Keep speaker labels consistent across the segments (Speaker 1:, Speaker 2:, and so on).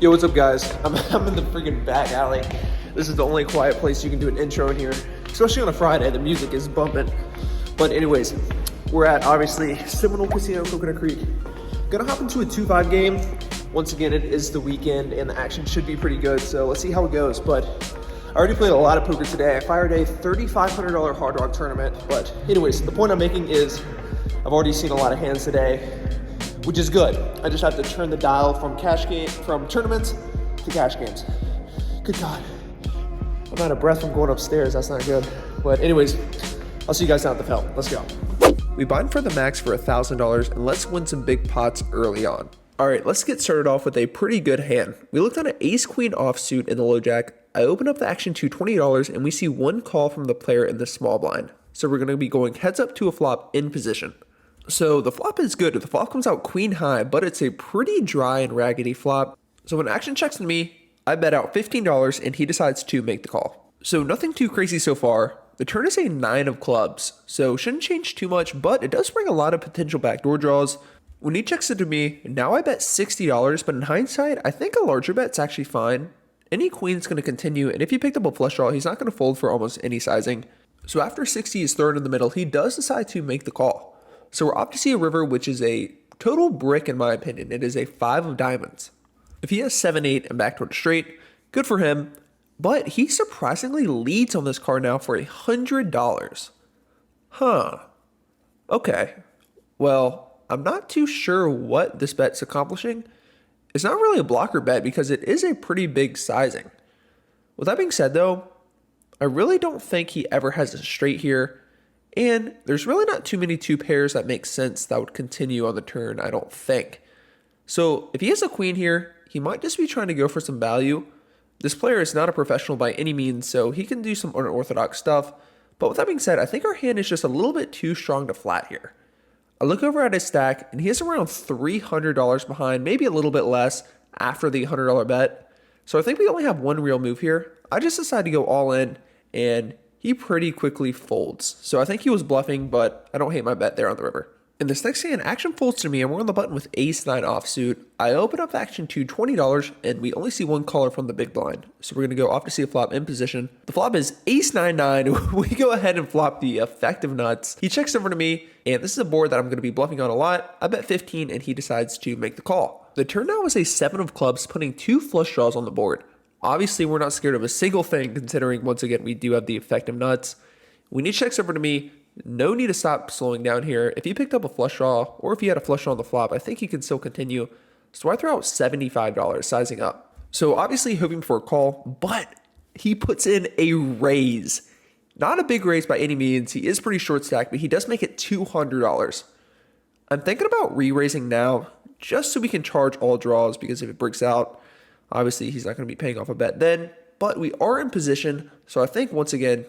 Speaker 1: Yo, what's up, guys? I'm in the freaking back alley. This is the only quiet place you can do an intro in here, especially on a Friday. The music is bumping. But anyways, we're at, obviously, Seminole Casino Coconut Creek. Gonna hop into a 2-5 game. Once again, it is the weekend, and the action should be pretty good, so let's see how it goes. But I already played a lot of poker today. I fired a $3,500 Hard Rock tournament. But anyways, the point I'm making is I've already seen a lot of hands today, which is good. I just have to turn the dial from tournaments to cash games. Good God. I'm out of breath from going upstairs. That's not good. But anyways, I'll see you guys down at the Felt. Let's go. We bind for the max for $1,000 and let's win some big pots early on. All right, let's get started off with a pretty good hand. We looked on an ace-queen offsuit in the low jack. I open up the action to $20 and we see one call from the player in the small blind. So we're gonna be going heads up to a flop in position. So the flop is good. The flop comes out queen high, but it's a pretty dry and raggedy flop. So when action checks to me, I bet out $15 and he decides to make the call. So nothing too crazy so far. The turn is a 9 of clubs, so shouldn't change too much, but it does bring a lot of potential backdoor draws. When he checks it to me, now I bet $60, but in hindsight, I think a larger bet's actually fine. Any queen's going to continue, and if he picked up a flush draw, he's not going to fold for almost any sizing. So after 60 is thrown in the middle, he does decide to make the call. So we're off to see a river, which is a total brick in my opinion. It is a 5 of diamonds. If he has 7-8 and back toward straight, good for him. But he surprisingly leads on this card now for $100. Huh. Okay. Well, I'm not too sure what this bet's accomplishing. It's not really a blocker bet because it is a pretty big sizing. With that being said though, I really don't think he ever has a straight here. And there's really not too many two pairs that make sense that would continue on the turn, I don't think. So if he has a queen here, he might just be trying to go for some value. This player is not a professional by any means, so he can do some unorthodox stuff. But with that being said, I think our hand is just a little bit too strong to flat here. I look over at his stack, and he is around $300 behind, maybe a little bit less after the $100 bet. So I think we only have one real move here. I just decided to go all in, and he pretty quickly folds. So I think he was bluffing, but I don't hate my bet there on the river. In this next hand, action folds to me and we're on the button with ace-9 offsuit. I open up action to $20 and we only see one caller from the big blind. So we're gonna go off to see a flop in position. The flop is ace-9-9. We go ahead and flop the effective nuts. He checks over to me and this is a board that I'm gonna be bluffing on a lot. I bet 15 and he decides to make the call. The turn now is a 7 of clubs, putting 2 flush draws on the board. Obviously, we're not scared of a single thing, considering, once again, we do have the effective nuts. When he checks over to me, no need to stop slowing down here. If he picked up a flush draw, or if he had a flush draw on the flop, I think he can still continue. So I throw out $75, sizing up. So obviously hoping for a call, but he puts in a raise. Not a big raise by any means. He is pretty short stacked, but he does make it $200. I'm thinking about re-raising now, just so we can charge all draws, because if it breaks out, obviously, he's not going to be paying off a bet then, but we are in position. So I think, once again,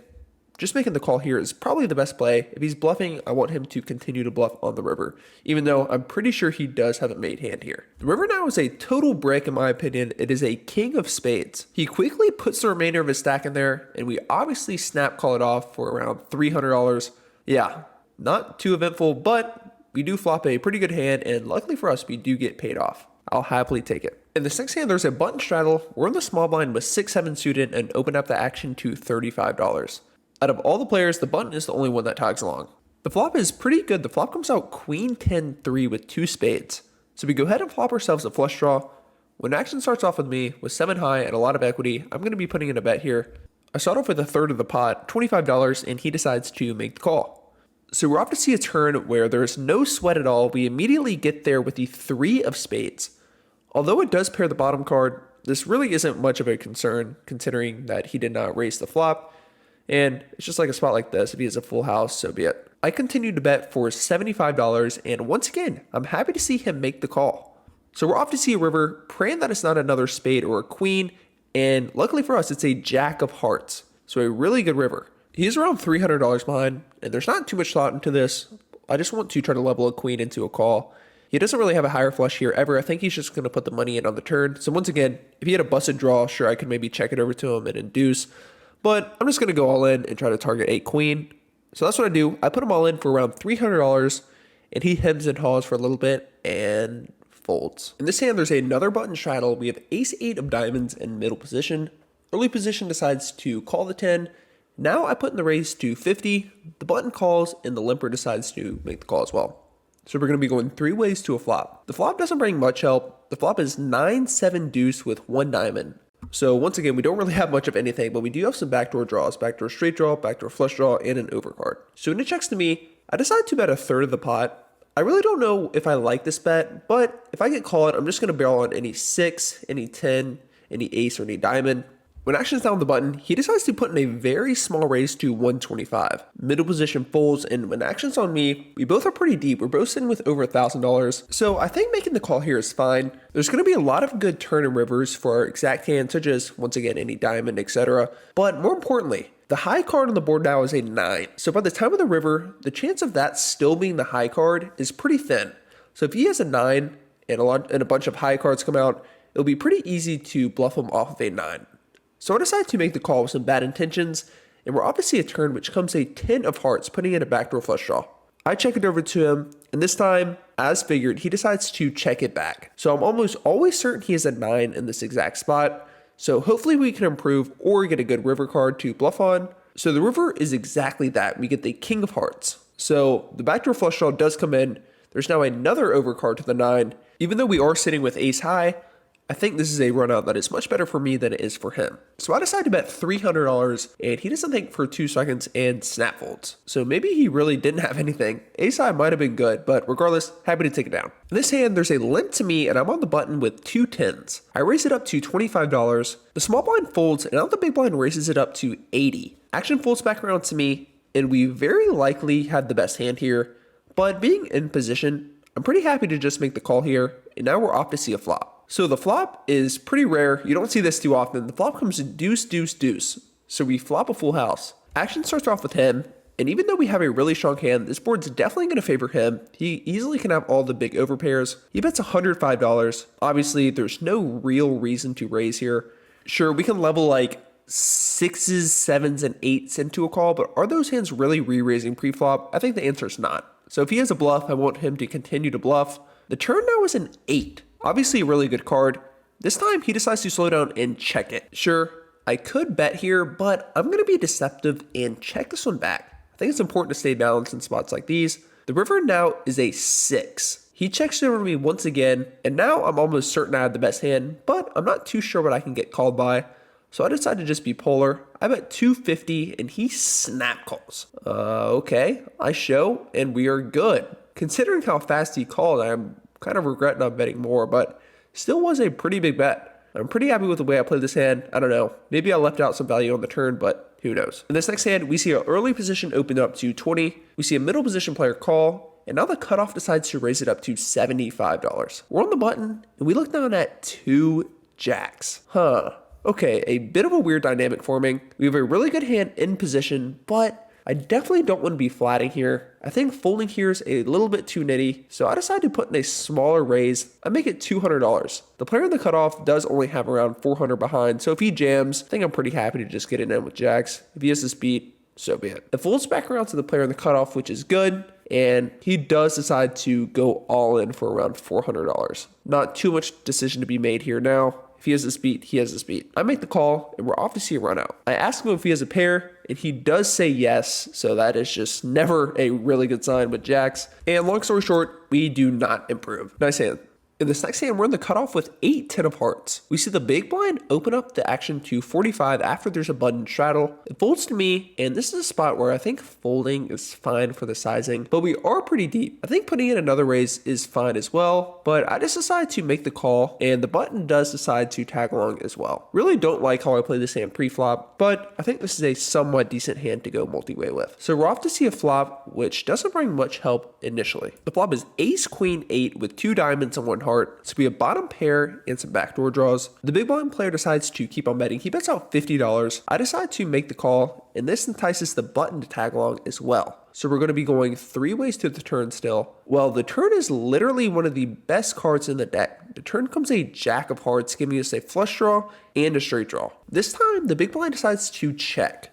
Speaker 1: just making the call here is probably the best play. If he's bluffing, I want him to continue to bluff on the river, even though I'm pretty sure he does have a made hand here. The river now is a total break, in my opinion. It is a king of spades. He quickly puts the remainder of his stack in there, and we obviously snap call it off for around $300. Yeah, not too eventful, but we do flop a pretty good hand, and luckily for us, we do get paid off. I'll happily take it. In this next hand, there's a button straddle. We're in the small blind with 6-7 suited and open up the action to $35. Out of all the players, the button is the only one that tags along. The flop is pretty good. The flop comes out queen 10-3 with 2 spades. So we go ahead and flop ourselves a flush draw. When action starts off with me with 7 high and a lot of equity, I'm going to be putting in a bet here. I start off with a third of the pot, $25, and he decides to make the call. So we're off to see a turn where there's no sweat at all. We immediately get there with the 3 of spades. Although it does pair the bottom card, this really isn't much of a concern considering that he did not raise the flop. And it's just like a spot like this. If he has a full house, so be it. I continue to bet for $75 and once again, I'm happy to see him make the call. So we're off to see a river, praying that it's not another spade or a queen. And luckily for us, it's a jack of hearts. So a really good river. He's around $300 behind and there's not too much thought into this. I just want to try to level a queen into a call. He doesn't really have a higher flush here ever. I think he's just going to put the money in on the turn. So once again, if he had a busted draw, sure, I could maybe check it over to him and induce. But I'm just going to go all in and try to target a queen. So that's what I do. I put him all in for around $300, and he hems and haws for a little bit and folds. In this hand, there's another button straddle. We have ace-8 of diamonds in middle position. Early position decides to call the 10. Now I put in the raise to 50. The button calls and the limper decides to make the call as well. So we're going to be going 3 ways to a flop. The flop doesn't bring much help. The flop is 9-7 deuce with 1 diamond. So once again, we don't really have much of anything, but we do have some backdoor draws, backdoor straight draw, backdoor flush draw, and an overcard. So when it checks to me, I decide to bet a third of the pot. I really don't know if I like this bet, but if I get called, I'm just going to barrel on any 6, any 10, any ace, or any diamond. When action's down the button, he decides to put in a very small raise to 125. Middle position folds, and when action's on me, we both are pretty deep. We're both sitting with over $1,000. So I think making the call here is fine. There's going to be a lot of good turn and rivers for our exact hand, such as, once again, any diamond, etc. But more importantly, the high card on the board now is a 9. So by the time of the river, the chance of that still being the high card is pretty thin. So if he has a 9 and a bunch of high cards come out, it'll be pretty easy to bluff him off of a 9. So I decided to make the call with some bad intentions, and we're obviously a turn which comes a 10 of hearts, putting in a backdoor flush draw. I check it over to him, and this time, as figured, he decides to check it back. So I'm almost always certain he has a 9 in this exact spot, so hopefully we can improve or get a good river card to bluff on. So the river is exactly that. We get the king of hearts. So the backdoor flush draw does come in. There's now another overcard to the 9. Even though we are sitting with ace high, I think this is a run out that is much better for me than it is for him. So I decided to bet $300, and he doesn't think for 2 seconds and snap folds. So maybe he really didn't have anything. Ace high might have been good, but regardless, happy to take it down. In this hand, there's a limp to me, and I'm on the button with 2 10s. I raise it up to $25. The small blind folds, and now the big blind raises it up to 80. Action folds back around to me, and we very likely had the best hand here. But being in position, I'm pretty happy to just make the call here, and now we're off to see a flop. So the flop is pretty rare. You don't see this too often. The flop comes deuce, deuce, deuce. So we flop a full house. Action starts off with him. And even though we have a really strong hand, this board's definitely going to favor him. He easily can have all the big overpairs. He bets $105. Obviously, there's no real reason to raise here. Sure, we can level like 6s, 7s, and 8s into a call, but are those hands really re-raising pre-flop? I think the answer is not. So if he has a bluff, I want him to continue to bluff. The turn now is an 8. Obviously a really good card. This time he decides to slow down and check it. Sure, I could bet here, but I'm going to be deceptive and check this one back. I think it's important to stay balanced in spots like these. The river now is a 6. He checks it over to me once again, and now I'm almost certain I have the best hand, but I'm not too sure what I can get called by. So I decided to just be polar. I bet $250 and he snap calls. Okay, I show and we are good. Considering how fast he called, I'm kind of regret not betting more, but still was a pretty big bet. I'm pretty happy with the way I played this hand. I don't know, maybe I left out some value on the turn, but who knows. In this next hand, we see an early position open up to 20. We see a middle position player call, and now the cutoff decides to raise it up to $75. We're on the button, and we look down at 2 jacks. Okay, a bit of a weird dynamic forming. We have a really good hand in position, but I definitely don't want to be flatting here. I think folding here is a little bit too nitty, so I decided to put in a smaller raise. I make it $200. The player in the cutoff does only have around 400 behind, so if he jams, I think I'm pretty happy to just get it in with jacks. If he has this beat, so be it. It folds back around to the player in the cutoff, which is good, and he does decide to go all in for around $400. Not too much decision to be made here now. If he has this beat, he has this beat. I make the call, and we're off to see a run out. I ask him if he has a pair, and he does say yes, so that is just never a really good sign with jacks. And long story short, we do not improve. Nice hand. In this next hand, we're in the cutoff with 8 10 of hearts. We see the big blind open up the action to 45 after there's a button straddle. It folds to me, and this is a spot where I think folding is fine for the sizing, but we are pretty deep. I think putting in another raise is fine as well, but I just decided to make the call, and the button does decide to tag along as well. Really don't like how I play this hand pre-flop, but I think this is a somewhat decent hand to go multi-way with. So we're off to see a flop, which doesn't bring much help initially. The flop is ace queen 8 with 2 diamonds and 1 heart. So we have bottom pair and some backdoor draws. The big blind player decides to keep on betting. He bets out $50. I decide to make the call, and this entices the button to tag along as well. So we're going to be going 3 ways to the turn still. Well, the turn is literally one of the best cards in the deck. The turn comes a jack of hearts, giving us a flush draw and a straight draw. This time, the big blind decides to check.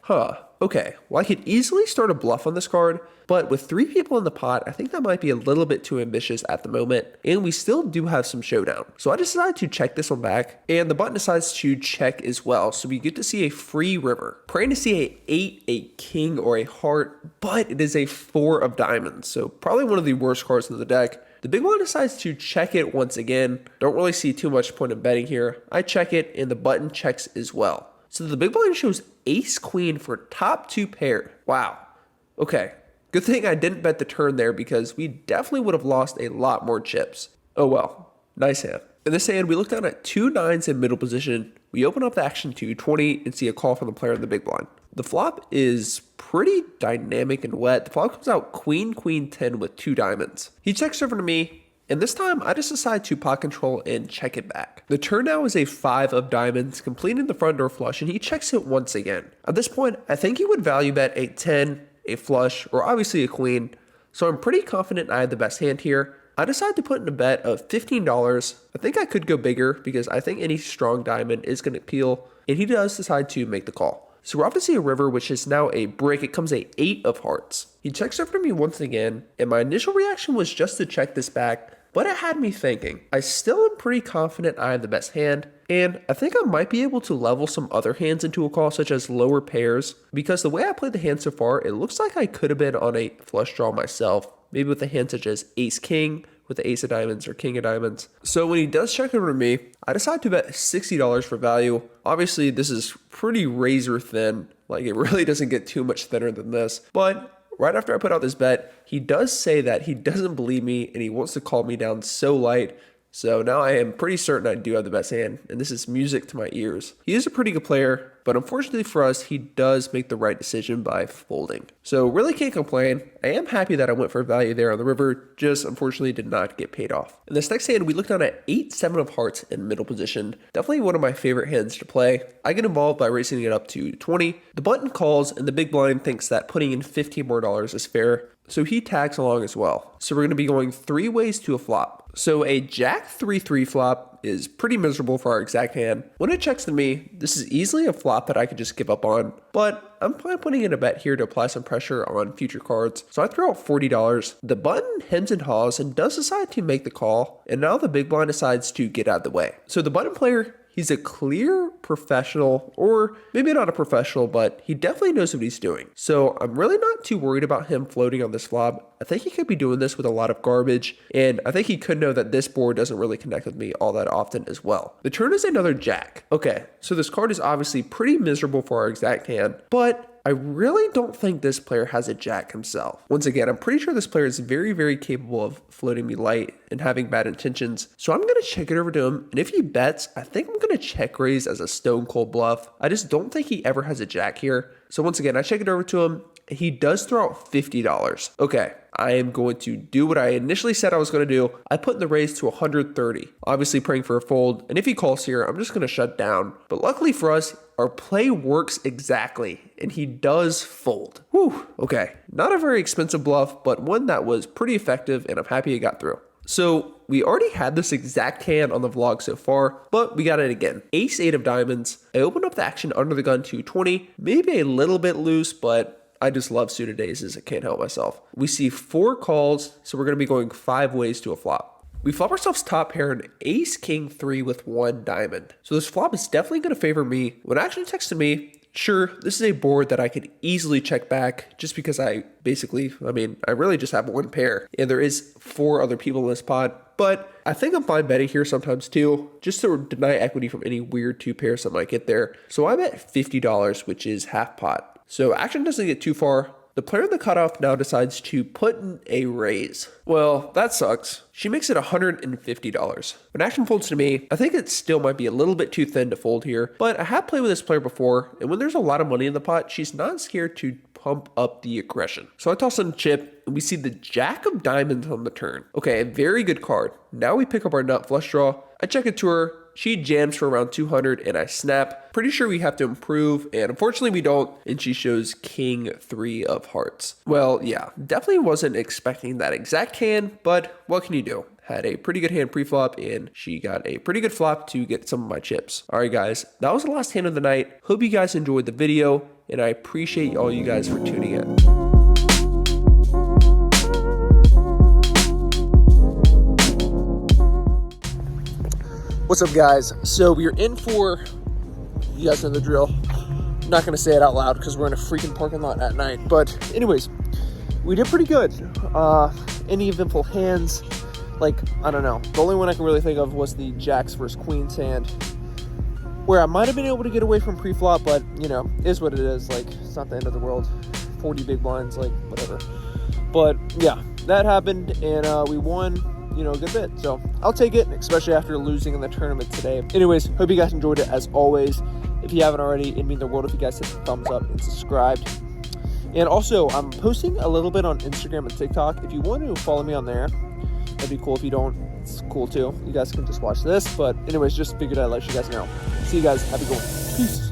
Speaker 1: Okay, well I could easily start a bluff on this card, but with 3 people in the pot, I think that might be a little bit too ambitious at the moment, and we still do have some showdown. So I decided to check this one back, and the button decides to check as well, so we get to see a free river. Praying to see a 8, a king, or a heart, but it is a 4 of diamonds, so probably one of the worst cards in the deck. The big one decides to check it once again. Don't really see too much point in betting here. I check it, and the button checks as well. So the big blind shows ace queen for top 2 pair. Wow. Okay. Good thing I didn't bet the turn there because we definitely would have lost a lot more chips. Oh well. Nice hand. In this hand, we look down at 2 9s in middle position. We open up the action to 20 and see a call from the player in the big blind. The flop is pretty dynamic and wet. The flop comes out queen, queen 10 with 2 diamonds. He checks over to me. And this time, I just decide to pot control and check it back. The turn now is a 5 of diamonds, completing the front door flush, and he checks it once again. At this point, I think he would value bet a 10, a flush, or obviously a queen, so I'm pretty confident I have the best hand here. I decide to put in a bet of $15. I think I could go bigger because I think any strong diamond is going to peel, and he does decide to make the call. So we're off to see a river, which is now a brick. It comes a 8 of hearts. He checks over to me once again, and my initial reaction was just to check this back, but it had me thinking. I still am pretty confident I have the best hand, and I think I might be able to level some other hands into a call, such as lower pairs, because the way I played the hand so far, it looks like I could have been on a flush draw myself, maybe with a hand such as ace king, with the ace of diamonds or king of diamonds. So when he does check over to me, I decide to bet $60 for value. Obviously, this is pretty razor thin, like it really doesn't get too much thinner than this, but right after I put out this bet, he does say that he doesn't believe me and he wants to call me down so light. So now I am pretty certain I do have the best hand, and this is music to my ears. He is a pretty good player, but unfortunately for us, he does make the right decision by folding. So really can't complain. I am happy that I went for value there on the river, just unfortunately did not get paid off. In this next hand, we look down at 8 7 of hearts in middle position. Definitely one of my favorite hands to play. I get involved by racing it up to 20. The button calls, and the big blind thinks that putting in $15 more is fair, so he tags along as well. So we're going to be going 3 ways to a flop. So a jack 3-3 flop is pretty miserable for our exact hand. When it checks to me, this is easily a flop that I could just give up on, but I'm probably putting in a bet here to apply some pressure on future cards. So I throw out $40. The button hems and haws and does decide to make the call, and now the big blind decides to get out of the way. So the button player, he's a clear professional, or maybe not a professional, but he definitely knows what he's doing. So I'm really not too worried about him floating on this flop. I think he could be doing this with a lot of garbage, and I think he could know that this board doesn't really connect with me all that often as well. The turn is another jack. Okay, so this card is obviously pretty miserable for our exact hand, but I really don't think this player has a jack himself. Once again, I'm pretty sure this player is very, very capable of floating me light and having bad intentions. So I'm going to check it over to him. And if he bets, I think I'm going to check raise as a stone cold bluff. I just don't think he ever has a jack here. So once again, I check it over to him. He does throw out $50. Okay, I am going to do what I initially said I was going to do. I put in the raise to 130, obviously praying for a fold. And if he calls here, I'm just going to shut down. But luckily for us, our play works exactly, and he does fold. Whew, okay. Not a very expensive bluff, but one that was pretty effective, and I'm happy it got through. So we already had this exact hand on the vlog so far, but we got it again. Ace 8 of diamonds. I opened up the action under the gun to 20, maybe a little bit loose, but I just love suited aces. I can't help myself. We see 4 calls, so we're going to be going 5 ways to a flop. We flop ourselves top pair an ace king 3 with 1 diamond. So this flop is definitely going to favor me. When action texted me, sure, this is a board that I could easily check back just because I really just have 1 pair. And there is 4 other people in this pot. But I think I'm fine betting here sometimes too, just to deny equity from any weird 2 pairs that might get there. So I bet $50, which is half pot. So action doesn't get too far. The player in the cutoff now decides to put in a raise. Well, that sucks. She makes it $150. When action folds to me, I think it still might be a little bit too thin to fold here, but I have played with this player before, and when there's a lot of money in the pot, she's not scared to pump up the aggression. So I toss in a chip, and we see the jack of diamonds on the turn. Okay, a very good card. Now we pick up our nut flush draw. I check it to her. She jams for around 200 and I snap. Pretty sure we have to improve, and unfortunately we don't, and she shows king 3 of hearts. Well, yeah, definitely wasn't expecting that exact hand, but what can you do? Had a pretty good hand pre-flop, and she got a pretty good flop to get some of my chips. Alright guys, that was the last hand of the night. Hope you guys enjoyed the video. and I appreciate all you guys for tuning in. What's up, guys? So we're in for, you guys know the drill. I'm not going to say it out loud because we're in a freaking parking lot at night. But anyways, we did pretty good. Any eventful hands, like, I don't know. The only one I can really think of was the Jacks versus Queens hand, where I might have been able to get away from pre-flop, but, you know, is what it is. Like, it's not the end of the world. 40 big blinds, like, whatever. But, yeah, that happened, and we won, you know, a good bit. So I'll take it, especially after losing in the tournament today. Anyways, hope you guys enjoyed it as always. If you haven't already, it'd mean the world if you guys hit the thumbs up and subscribed. And also, I'm posting a little bit on Instagram and TikTok. If you want to follow me on there, that'd be cool. If you don't, it's cool too. You guys can just watch this. But anyways, just figured I'd let you guys know. See you guys. Have a good one. Peace.